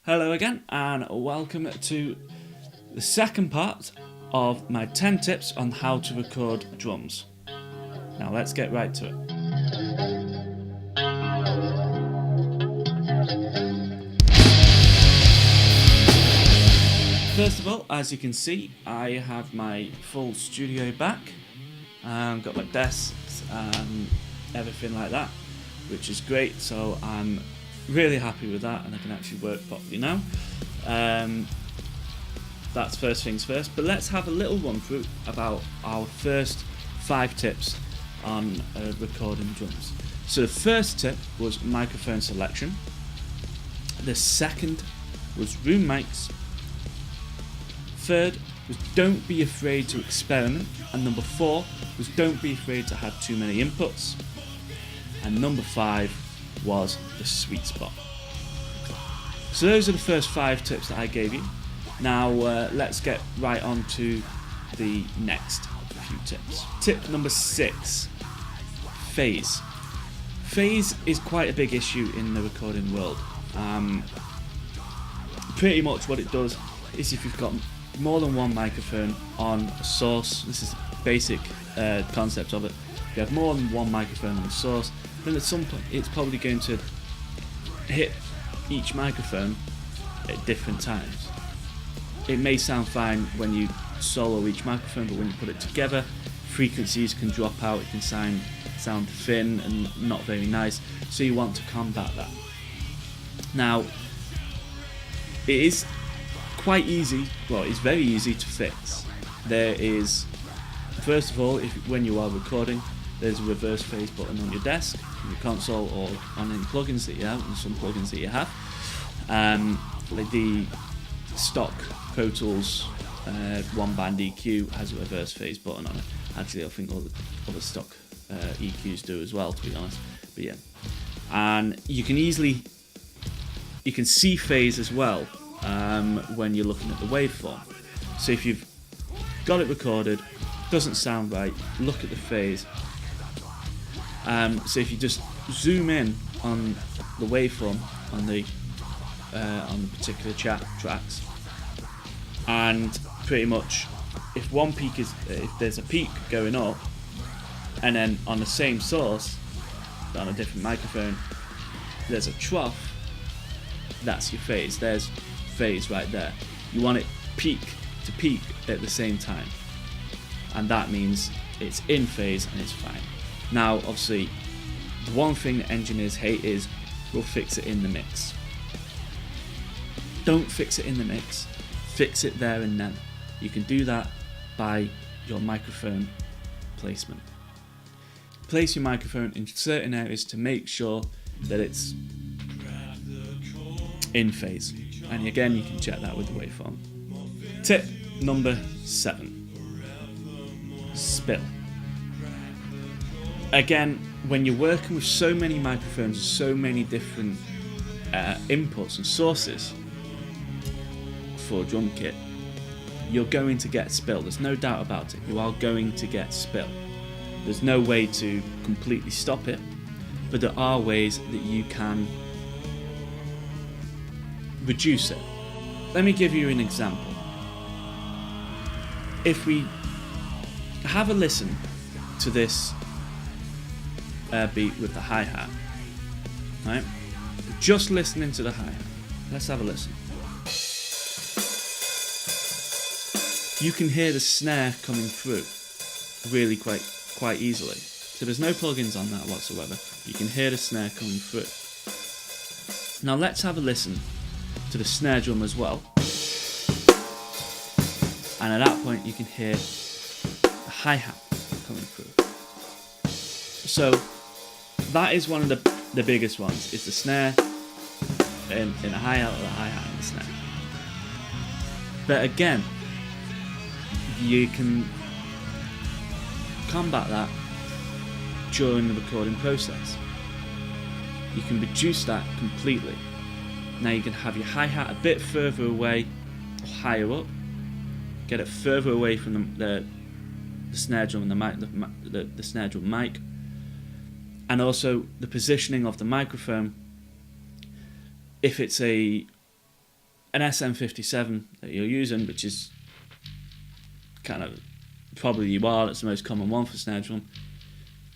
Hello again, and welcome to the second part of my 10 tips on how to record drums. Now let's get right to it. First of all, as you can see, I have my full studio back. Got my desks and everything like that, which is great, so I'm really happy with that and I can actually work properly now. That's first things first, but let's have a little run through about our first 5 tips on recording drums. So the first tip was microphone selection, the second was room mics, third was don't be afraid to experiment, and number 4 was don't be afraid to have too many inputs, and number 5 was the sweet spot. So those are the first 5 tips that I gave you. Now let's get right on to the next few tips. Tip number 6, phase. Phase is quite a big issue in the recording world. Pretty much what it does is if you've got more than one microphone on a source, this is the basic concept of it. If you have more than one microphone on the source, then at some point it's probably going to hit each microphone at different times. It may sound fine when you solo each microphone, but when you put it together, frequencies can drop out, it can sound thin and not very nice, so you want to combat that. Now, it is quite easy, well, it's very easy to fix. There is, first of all, when you are recording, there's a reverse phase button on your desk, your console, or on any plugins that you have, and some plugins that you have. Like the stock Pro Tools one band EQ has a reverse phase button on it. Actually, I think all the other stock EQs do as well, to be honest. But yeah, and you can see phase as well when you're looking at the waveform. So if you've got it recorded, doesn't sound right, look at the phase. So if you just zoom in on the waveform on the particular tracks, and pretty much if there's a peak going up, and then on the same source on a different microphone there's a trough, that's your phase. There's phase right there. You want it peak to peak at the same time, and that means it's in phase and it's fine. Now, obviously, the one thing that engineers hate is we'll fix it in the mix. Don't fix it in the mix, fix it there and then. You can do that by your microphone placement. Place your microphone in certain areas to make sure that it's in phase. And again, you can check that with the waveform. Tip number 7, spill. Again, when you're working with so many microphones and so many different inputs and sources for a drum kit, you're going to get spill. There's no doubt about it. You are going to get spill. There's no way to completely stop it, but there are ways that you can reduce it. Let me give you an example. If we have a listen to this beat with the hi-hat, right? Just listening to the hi-hat. Let's have a listen. You can hear the snare coming through really quite easily. So there's no plugins on that whatsoever. You can hear the snare coming through. Now let's have a listen to the snare drum as well. And at that point you can hear the hi-hat coming through. So that is one of the biggest ones, is the snare in a hi-hat, or the hi-hat in the snare. But again, you can combat that during the recording process. You can reduce that completely. Now you can have your hi-hat a bit further away or higher up, get it further away from the snare drum and the mic, the snare drum mic, and also the positioning of the microphone. If it's a an SM57 that you're using, which is kind of probably that's the most common one for snare drum.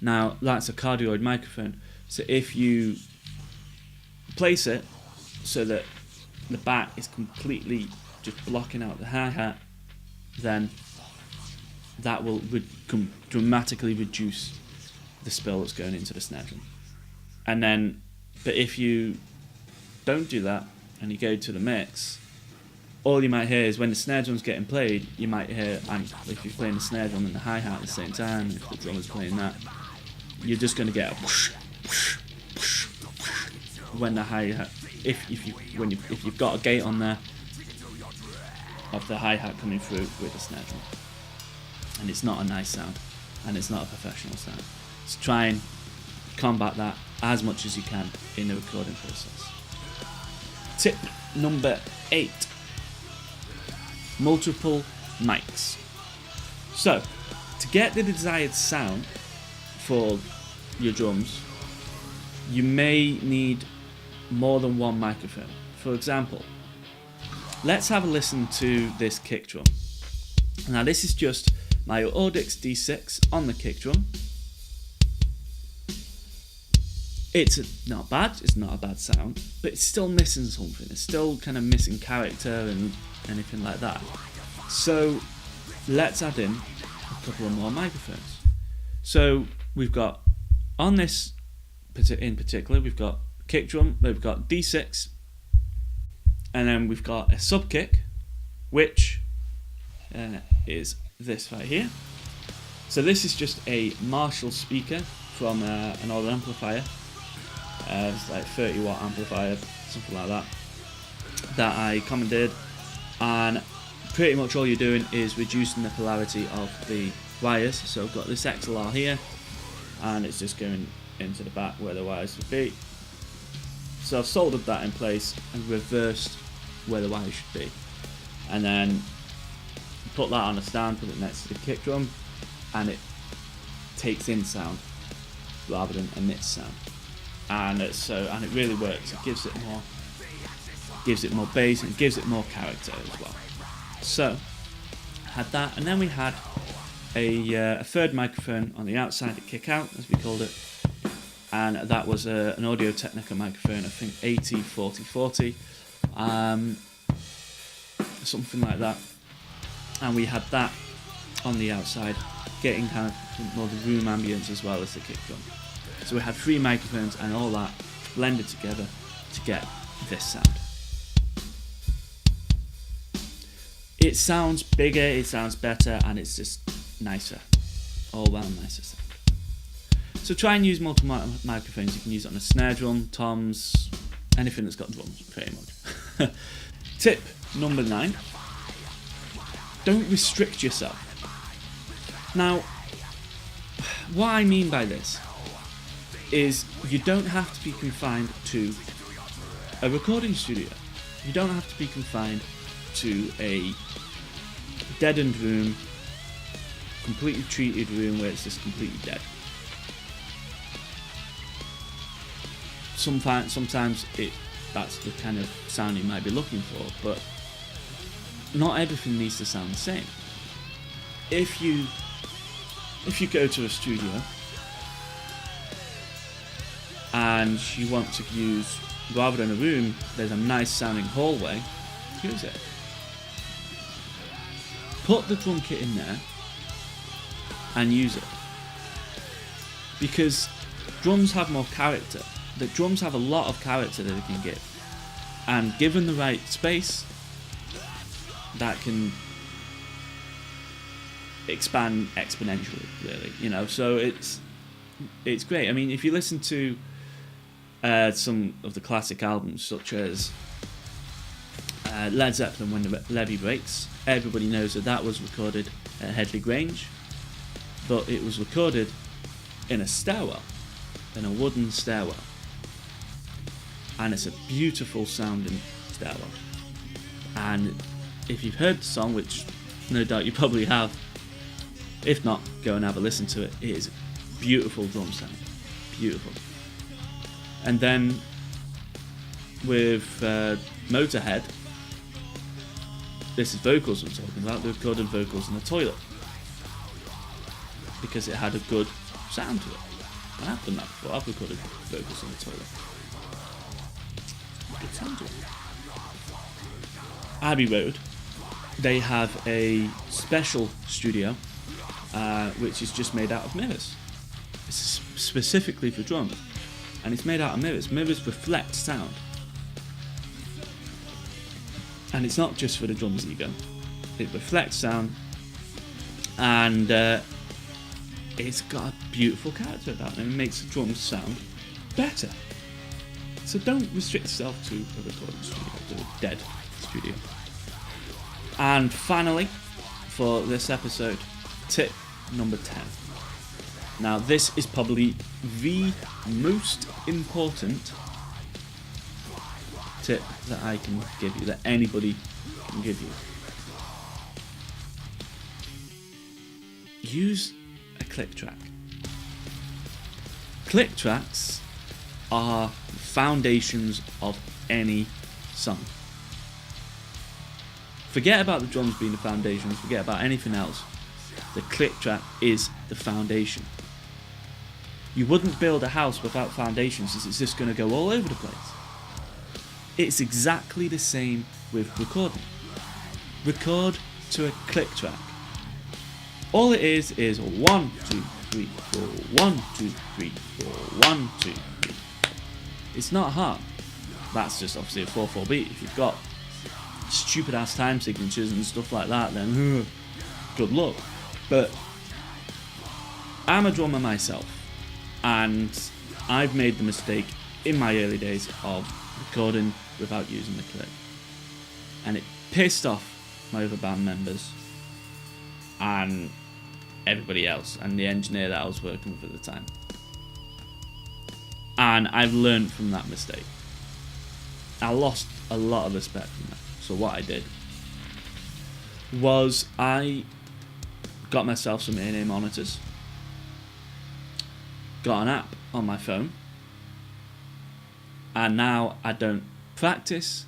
Now that's a cardioid microphone, so if you place it so that the back is completely just blocking out the hi-hat, then that will dramatically reduce the spill that's going into the snare drum. And then, but if you don't do that and you go to the mix, all you might hear is when the snare drum's getting played, you might hear, and if you're playing the snare drum and the hi-hat at the same time, if the drummer's playing that, you're just going to get a whoosh, whoosh, whoosh, whoosh, when the hi-hat, if you've got a gate on there of the hi-hat coming through with the snare drum. And it's not a nice sound, and it's not a professional sound. So try and combat that as much as you can in the recording process. Tip number 8. Multiple mics. So, to get the desired sound for your drums, you may need more than one microphone. For example, let's have a listen to this kick drum. Now this is just my Audix D6 on the kick drum. It's not bad, it's not a bad sound, but it's still missing something. It's still kind of missing character and anything like that. So let's add in a couple of more microphones. So we've got, on this in particular, we've got kick drum, we've got D6, and then we've got a sub kick, which is this right here. So this is just a Marshall speaker from an old amplifier. It's like 30 watt amplifier, something like that, that I commandeered, and pretty much all you're doing is reducing the polarity of the wires. So I've got this XLR here, and it's just going into the back where the wires would be. So I've soldered that in place and reversed where the wires should be, and then put that on a stand, put it next to the kick drum, and it takes in sound rather than emits sound. And it really works. It gives it more bass, and it gives it more character as well. So had that, and then we had a third microphone on the outside, the kick out as we called it, and that was an Audio Technica microphone, I think 80-40-40, something like that. And we had that on the outside, getting kind of more the room ambience as well as the kick drum. So we had 3 microphones and all that blended together to get this sound. It sounds bigger, it sounds better, and it's just nicer. All round nicer sound. So try and use multiple microphones. You can use it on a snare drum, toms, anything that's got drums, pretty much. Tip number 9. Don't restrict yourself. Now, what I mean by this is you don't have to be confined to a recording studio. You don't have to be confined to a deadened room, completely treated room where it's just completely dead. Sometimes that's the kind of sound you might be looking for, but not everything needs to sound the same. If you go to a studio and you want to use, rather than a room, there's a nice sounding hallway, use it. Put the drum kit in there and use it. Because drums have more character. The drums have a lot of character that they can give. And given the right space, that can expand exponentially, really. You know, so it's great. I mean, if you listen to some of the classic albums, such as Led Zeppelin, When the Levee Breaks, everybody knows that was recorded at Headley Grange, but it was recorded in a stairwell, in a wooden stairwell, and it's a beautiful sounding stairwell. And if you've heard the song, which no doubt you probably have, if not, go and have a listen to it. It is a beautiful drum sound, beautiful. And then with Motorhead, this is vocals I'm talking about. They recorded vocals in the toilet because it had a good sound to it. And I've done that before. I've recorded vocals in the toilet. Good sound to it. Abbey Road, they have a special studio which is just made out of mirrors. It's specifically for drums, and it's made out of mirrors. Mirrors reflect sound, and it's not just for the drums ego. It reflects sound, and it's got a beautiful character about it, and it makes the drums sound better. So don't restrict yourself to a recording studio, to a dead studio. And finally, for this episode, tip number 10. Now, this is probably the most important tip that I can give you, that anybody can give you. Use a click track. Click tracks are foundations of any song. Forget about the drums being the foundations, forget about anything else. The click track is the foundation. You wouldn't build a house without foundations, as it's just going to go all over the place. It's exactly the same with recording. Record to a click track. All it is 1, 2, 3, 4, 1, 2, 3, 4, 1, 2, 3. It's not hard. That's just obviously a 4/4 beat. If you've got stupid ass time signatures and stuff like that, then good luck. But I'm a drummer myself, and I've made the mistake in my early days of recording without using the click, and it pissed off my other band members and everybody else, and the engineer that I was working with at the time. And I've learned from that mistake. I lost a lot of respect from that. So what I did was I got myself some A&A monitors, got an app on my phone, and now I don't practice,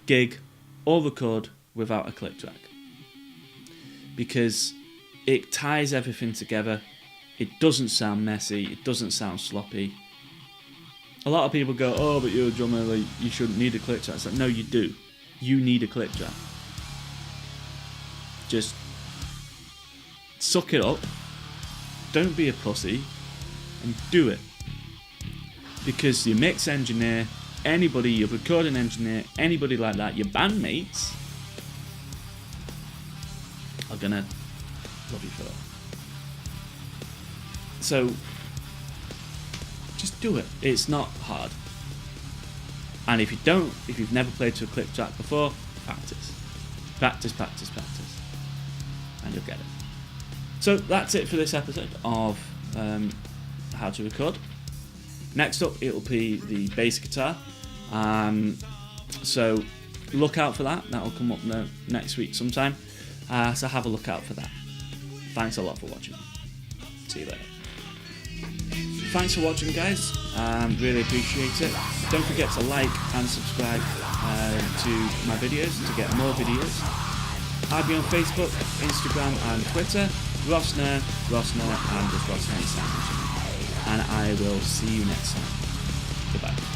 gig, or record without a click track, because it ties everything together. It doesn't sound messy, it doesn't sound sloppy. A lot of people go, oh, but you're a drummer, like, you shouldn't need a click track. It's like, no, you do. You need a click track. Just suck it up, don't be a pussy, and do it. Because your mix engineer, anybody, your recording engineer, anybody like that, your bandmates are gonna love you for it. So just do it. It's not hard. And if you've never played to a click track before, practice. Practice, practice, practice. And you'll get it. So that's it for this episode of how to record. Next up, it'll be the bass guitar. So look out for that. That'll come up next week sometime. So have a look out for that. Thanks a lot for watching. See you later. Thanks for watching, guys. Really appreciate it. Don't forget to like and subscribe to my videos to get more videos. I'll be on Facebook, Instagram and Twitter. Rossner, and just Rossner Sandwich. And I will see you next time. Goodbye.